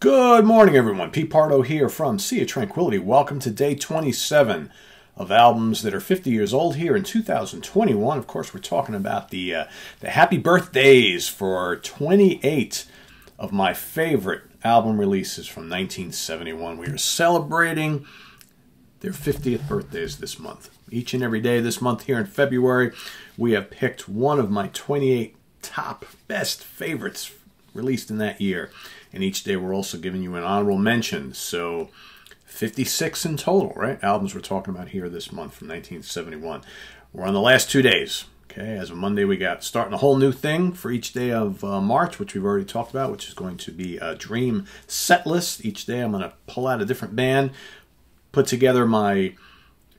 Good morning, everyone. Pete Pardo here from Sea of Tranquility. Welcome to day 27 of albums that are 50 years old here in 2021. Of course, we're talking about the happy birthdays for 28 of my favorite album releases from 1971. We are celebrating their 50th birthdays this month. Each and every day this month here in February, we have picked one of my 28 top best favorites released in that year. And each day we're also giving you an honorable mention. So 56 in total, right? Albums we're talking about here this month from 1971. We're on the last 2 days. Okay, as of Monday we got starting a whole new thing for each day of March, which we've already talked about, which is going to be a dream set list. Each day I'm going to pull out a different band, put together my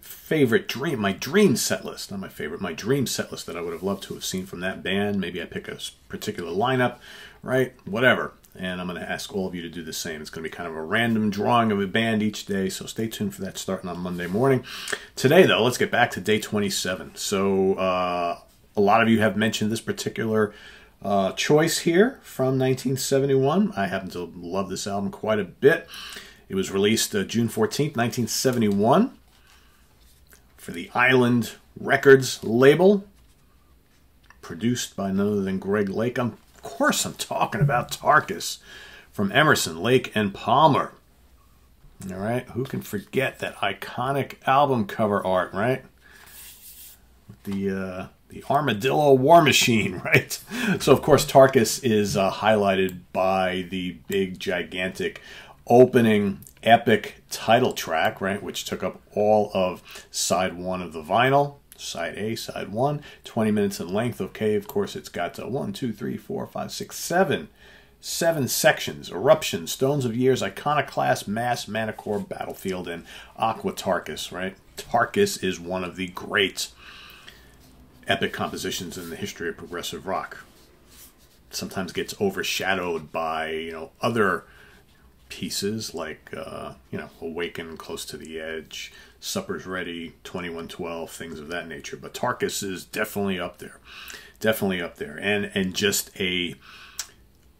favorite dream, my dream set list, not my favorite, my dream set list that I would have loved to have seen from that band. Maybe I pick a particular lineup, right? Whatever. And I'm going to ask all of you to do the same. It's going to be kind of a random drawing of a band each day, so stay tuned for that starting on Monday morning. Today, though, let's get back to day 27. So a lot of you have mentioned this particular choice here from 1971. I happen to love this album quite a bit. It was released June 14th, 1971 for the Island Records label, produced by none other than Greg Lake. Of course, I'm talking about Tarkus from Emerson, Lake and Palmer. All right, who can forget that iconic album cover art, right? With the armadillo war machine, right? So, of course, Tarkus is highlighted by the big, gigantic opening epic title track, right, which took up all of side one of the vinyl. Side A, side 1, 20 minutes in length. Okay, of course, it's got 1, 2, 3, 4, 5, 6, 7 sections: Eruption, Stones of Years, Iconoclast, Mass, Manicore, Battlefield, and Aqua Tarkus, right? Tarkus is one of the great epic compositions in the history of progressive rock. Sometimes gets overshadowed by, other pieces like, Awaken, Close to the Edge, Supper's Ready, 2112, things of that nature. But Tarkus is definitely up there. Definitely up there. And just a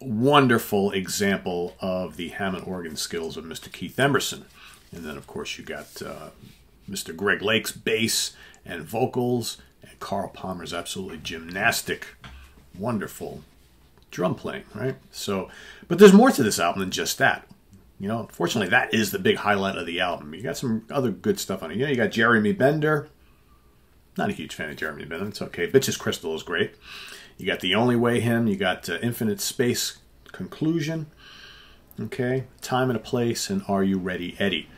wonderful example of the Hammond organ skills of Mr. Keith Emerson. And then, of course, you got Mr. Greg Lake's bass and vocals, and Carl Palmer's absolutely gymnastic, wonderful drum playing, right? So, but there's more to this album than just that. Fortunately, that is the big highlight of the album. You got some other good stuff on it. You got Jeremy Bender. Not a huge fan of Jeremy Bender. It's okay. Bitches Crystal is great. You got The Only Way Hymn. You got Infinite Space Conclusion. Okay. Time and a Place, and Are You Ready, Eddie?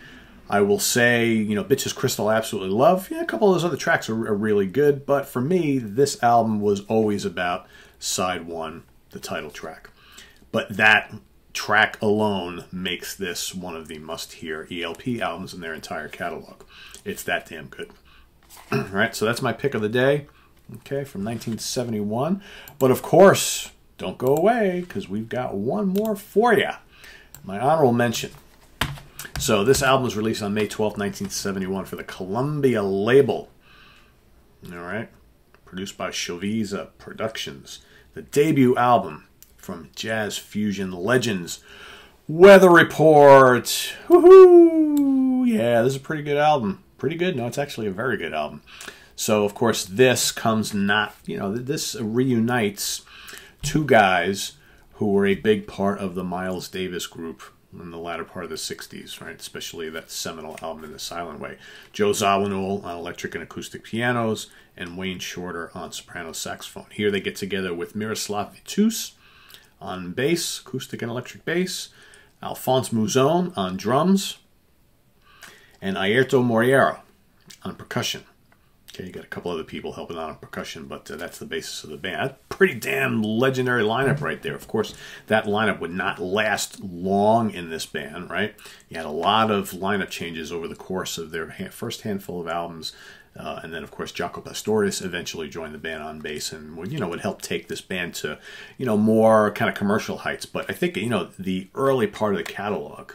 I will say, Bitches Crystal I absolutely love. Yeah, a couple of those other tracks are really good. But for me, this album was always about side one, the title track. But that track alone makes this one of the must-hear ELP albums in their entire catalog. It's that damn good. All right, so that's my pick of the day, okay, from 1971. But of course, don't go away, because we've got one more for you. My honorable mention. So this album was released on May 12th, 1971 for the Columbia label. All right, produced by Shovisa Productions. The debut album from jazz fusion legends, Weather Report. Woohoo! Yeah, this is a pretty good album. Pretty good? No, it's actually a very good album. So, of course, this comes not, this reunites two guys who were a big part of the Miles Davis group in the latter part of the 60s, right? Especially that seminal album In the Silent Way. Joe Zawinul on electric and acoustic pianos, and Wayne Shorter on soprano saxophone. Here they get together with Miroslav Vitus on bass, acoustic and electric bass, Alphonse Mouzon on drums, and Airto Moreira on percussion. Okay, you got a couple other people helping out on percussion, but that's the basis of the band. Pretty damn legendary lineup right there. Of course, that lineup would not last long in this band, right? You had a lot of lineup changes over the course of their first handful of albums. And then, of course, Jaco Pastorius eventually joined the band on bass and would help take this band to, more kind of commercial heights. But I think, the early part of the catalog,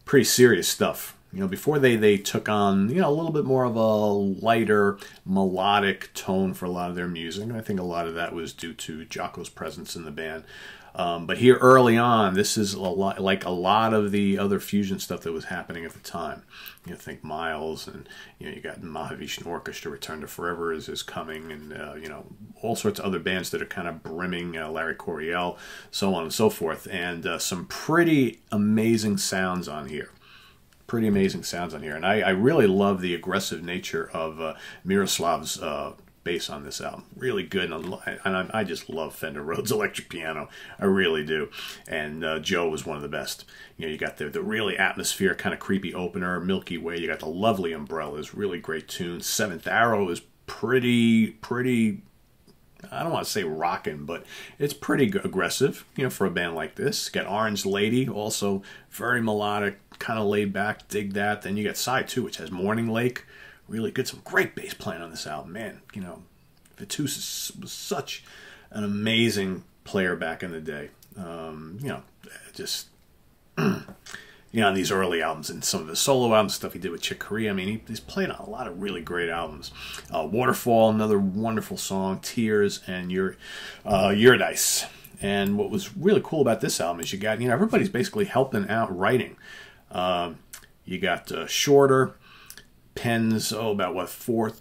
pretty serious stuff. Before they took on, a little bit more of a lighter, melodic tone for a lot of their music. And I think a lot of that was due to Jaco's presence in the band. But here early on, this is a lot like a lot of the other fusion stuff that was happening at the time. You know, think Miles, and you got Mahavishnu Orchestra, Return to Forever is coming, and all sorts of other bands that are kind of brimming, Larry Coryell, so on and so forth, and some pretty amazing sounds on here. Pretty amazing sounds on here, and I really love the aggressive nature of Miroslav's bass on this album. Really good, and I just love Fender Rhodes electric piano. I really do. And Joe was one of the best. You got the really atmospheric kind of creepy opener, Milky Way. You got the lovely Umbrellas, really great tunes. Seventh Arrow is pretty. I don't want to say rockin', but it's pretty aggressive, for a band like this. Got Orange Lady, also very melodic, kind of laid back. Dig that. Then you got Side 2, which has Morning Lake. Really good, some great bass playing on this album, man. Vitousas was such an amazing player back in the day. Just on these early albums and some of the solo albums, stuff he did with Chick Corea. I mean, he's played on a lot of really great albums. Waterfall, another wonderful song. Tears, and Eurydice. And what was really cool about this album is you got, everybody's basically helping out writing. You got Shorter. Pens, about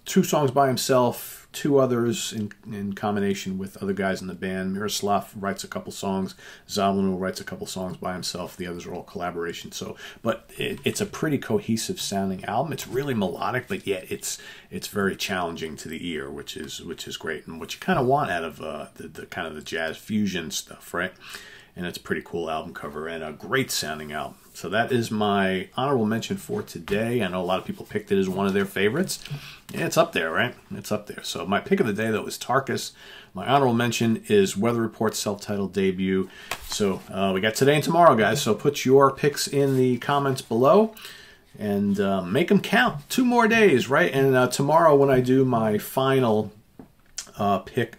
2 songs by himself, 2 others in combination with other guys in the band. Miroslav writes a couple songs, Zablano writes a couple songs by himself. The others are all collaboration. But it's a pretty cohesive sounding album. It's really melodic, but yet it's very challenging to the ear, which is great, and what you kind of want out of the kind of the jazz fusion stuff, right? And it's a pretty cool album cover and a great sounding album. So that is my honorable mention for today. I know a lot of people picked it as one of their favorites. Yeah, it's up there, right? It's up there. So my pick of the day, though, is Tarkus. My honorable mention is Weather Report's self-titled debut. So we got today and tomorrow, guys. So put your picks in the comments below and make them count. 2 more days, right? And tomorrow when I do my final picks,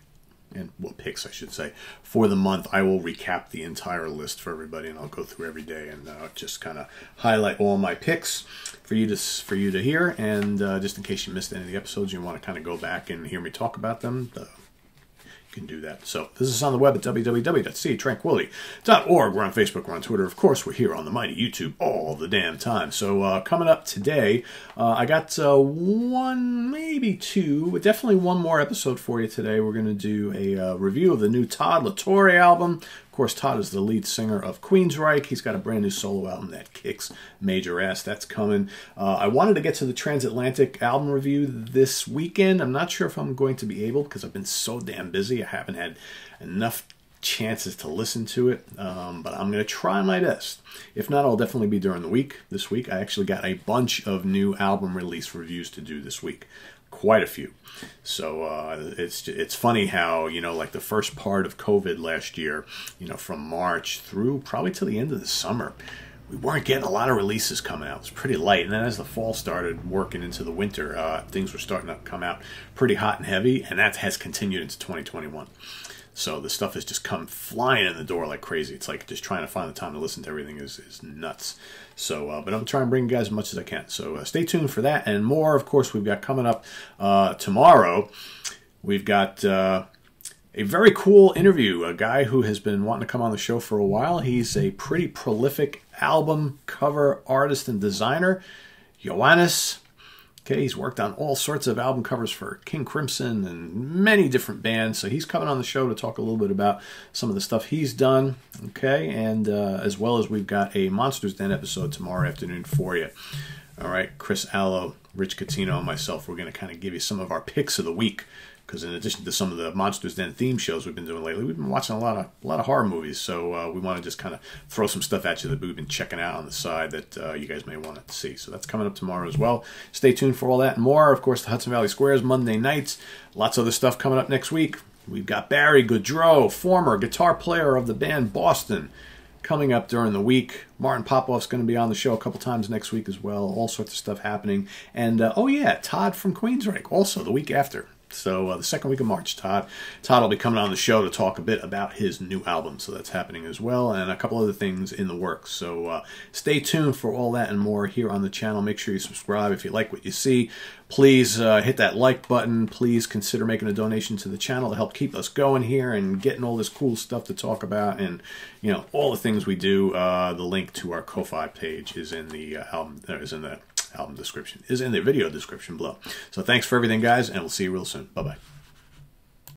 I should say, for the month, I will recap the entire list for everybody, and I'll go through every day and just kind of highlight all my picks for you to hear. And just in case you missed any of the episodes, you want to kind of go back and hear me talk about them, you can do that. So this is on the web at www.seatranquility.org. We're on Facebook, we're on Twitter. Of course, we're here on the mighty YouTube all the damn time. So coming up today, I got 1, maybe 2, but definitely 1 more episode for you today. We're going to do a review of the new Todd La Torre album. Of course, Todd is the lead singer of Queensryche. He's got a brand new solo album that kicks major ass. That's coming. I wanted to get to the Transatlantic album review this weekend. I'm not sure if I'm going to be able because I've been so damn busy. I haven't had enough chances to listen to it, but I'm going to try my best. If not, I'll definitely be during the week. This week, I actually got a bunch of new album release reviews to do this week. Quite a few. So it's funny how, like the first part of COVID last year, from March through probably to the end of the summer, we weren't getting a lot of releases coming out. It was pretty light. And then as the fall started working into the winter, things were starting to come out pretty hot and heavy, and that has continued into 2021. So the stuff has just come flying in the door like crazy. It's like just trying to find the time to listen to everything is nuts. So, but I'm trying to bring you guys as much as I can. So stay tuned for that and more. Of course, we've got coming up tomorrow. We've got a very cool interview. A guy who has been wanting to come on the show for a while. He's a pretty prolific album cover artist and designer, Ioannis. Okay, he's worked on all sorts of album covers for King Crimson and many different bands. So he's coming on the show to talk a little bit about some of the stuff he's done. Okay, and as well as we've got a Monsters Den episode tomorrow afternoon for you. All right, Chris Allo, Rich Catino, and myself, we're going to kind of give you some of our picks of the week. Because in addition to some of the Monsters Den theme shows we've been doing lately, we've been watching a lot of horror movies. So we want to just kind of throw some stuff at you that we've been checking out on the side that you guys may want to see. So that's coming up tomorrow as well. Stay tuned for all that and more. Of course, the Hudson Valley Squares Monday nights. Lots of other stuff coming up next week. We've got Barry Goudreau, former guitar player of the band Boston, coming up during the week. Martin Popoff's going to be on the show a couple times next week as well. All sorts of stuff happening. And, oh yeah, Todd from Queensryche also the week after. So the second week of March, Todd will be coming on the show to talk a bit about his new album. So that's happening as well, and a couple other things in the works. So stay tuned for all that and more here on the channel. Make sure you subscribe if you like what you see. Please hit that like button. Please consider making a donation to the channel to help keep us going here and getting all this cool stuff to talk about, and all the things we do. The link to our Ko-Fi page is in the album description, is in the video description below. So thanks for everything, guys, and we'll see you real soon. Bye-bye.